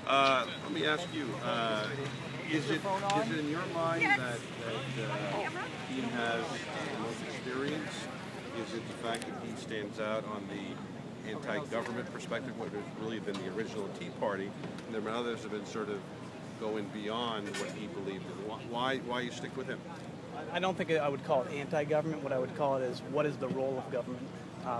Let me ask you, is it in your mind that he has the most experience? Is it the fact that he stands out on the anti-government perspective, what has really been the original Tea Party, and then others have been sort of going beyond what he believed in? Why you stick with him? I don't think I would call it anti-government. What I would call it is, what is the role of government?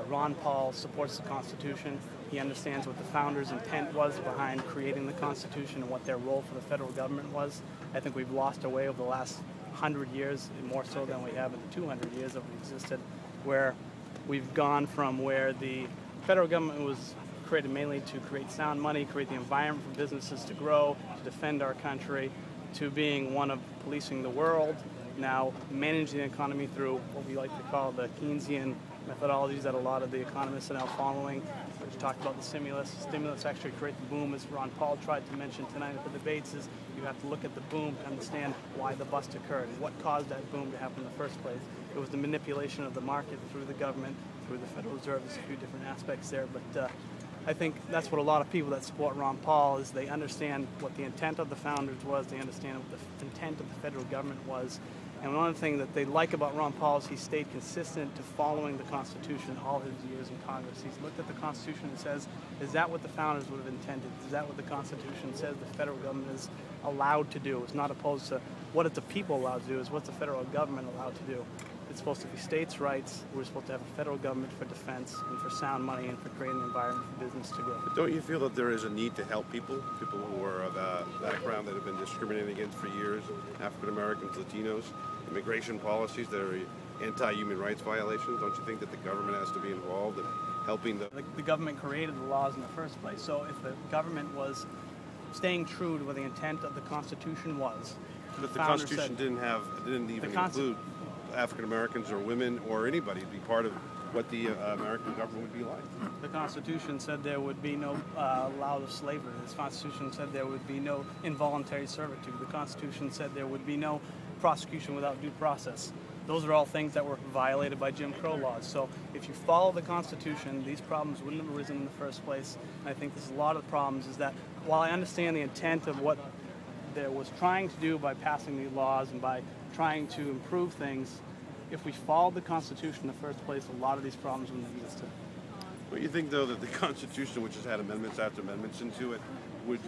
Ron Paul supports the Constitution. He understands what the founders' intent was behind creating the Constitution and what their role for the federal government was. I think we've lost our way over the last 100 years, more so than we have in the 200 years that we existed, where we've gone from where the federal government was created mainly to create sound money, create the environment for businesses to grow, to defend our country, to being one of policing the world, now managing the economy through what we like to call the Keynesian methodologies that a lot of the economists are now following. We talked about the stimulus. Stimulus actually created the boom, as Ron Paul tried to mention tonight at the debates, is you have to look at the boom to understand why the bust occurred and what caused that boom to happen in the first place. It was the manipulation of the market through the government, through the Federal Reserve. There's a few different aspects there, but I think that's what a lot of people that support Ron Paul is. They understand what the intent of the founders was. They understand what the intent of the federal government was. And one of the things that they like about Ron Paul is he stayed consistent to following the Constitution all his years in Congress. He's looked at the Constitution and says, is that what the founders would have intended? Is that what the Constitution says the federal government is allowed to do? It's not opposed to what is the people allowed to do, is what's the federal government allowed to do. It's supposed to be states' rights. We're supposed to have a federal government for defense and for sound money and for creating an environment for business to grow. But don't you feel that there is a need to help people who are of a background that have been discriminated against for years, African Americans, Latinos, immigration policies that are anti-human rights violations? Don't you think that the government has to be involved in helping the government created the laws in the first place. So if the government was staying true to what the intent of the Constitution was, but the Constitution didn't even include African Americans or women or anybody to be part of what the American government would be like. The Constitution said there would be no allowed of slavery. The Constitution said there would be no involuntary servitude. The Constitution said there would be no prosecution without due process. Those are all things that were violated by Jim Crow laws. So if you follow the Constitution, these problems wouldn't have arisen in the first place. And I think there's a lot of problems is that while I understand the intent of what there was trying to do by passing these laws and by trying to improve things, if we followed the Constitution in the first place, a lot of these problems wouldn't have existed. Well, you think, though, that the Constitution, which has had amendments after amendments into it, would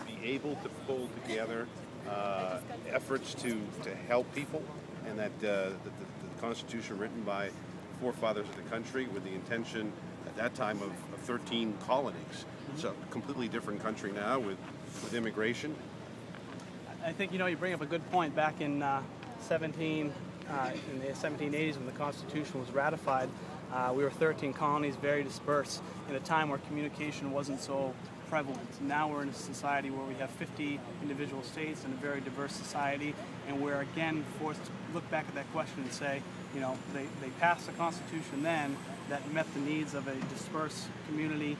be able to pull together efforts to help people, and that the Constitution written by forefathers of the country with the intention at that time of 13 colonies. It's a completely different country now with immigration. I think, you bring up a good point. Back in in the 1780s when the Constitution was ratified, we were 13 colonies, very dispersed, in a time where communication wasn't so prevalent. Now we're in a society where we have 50 individual states and a very diverse society, and we're again forced to look back at that question and say, they passed the Constitution then that met the needs of a dispersed community,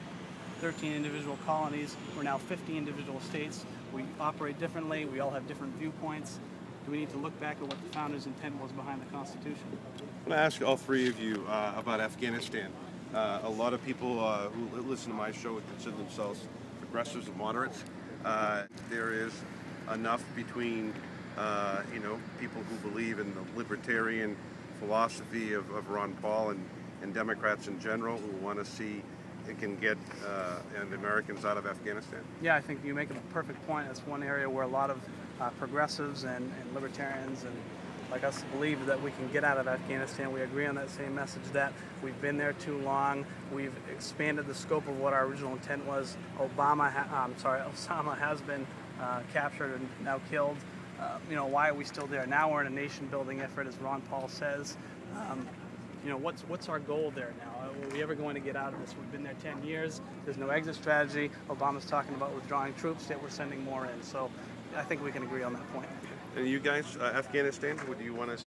13 individual colonies. We're now 50 individual states. We operate differently. We all have different viewpoints. Do we need to look back at what the founders' intent was behind the Constitution? I'm going to ask all three of you about Afghanistan. A lot of people who listen to my show would consider themselves progressives and moderates. There is enough between people who believe in the libertarian philosophy of Ron Paul and Democrats in general who want to see it can get Americans out of Afghanistan. Yeah, I think you make a perfect point. That's one area where a lot of progressives and libertarians and like us believe that we can get out of Afghanistan. We agree on that same message that we've been there too long. We've expanded the scope of what our original intent was. Osama has been captured and now killed. Why are we still there? Now we're in a nation-building effort, as Ron Paul says. What's our goal there now? Are we ever going to get out of this? We've been there 10 years. There's no exit strategy. Obama's talking about withdrawing troops, yet we're sending more in. So I think we can agree on that point. And you guys, Afghanistan, what do you want to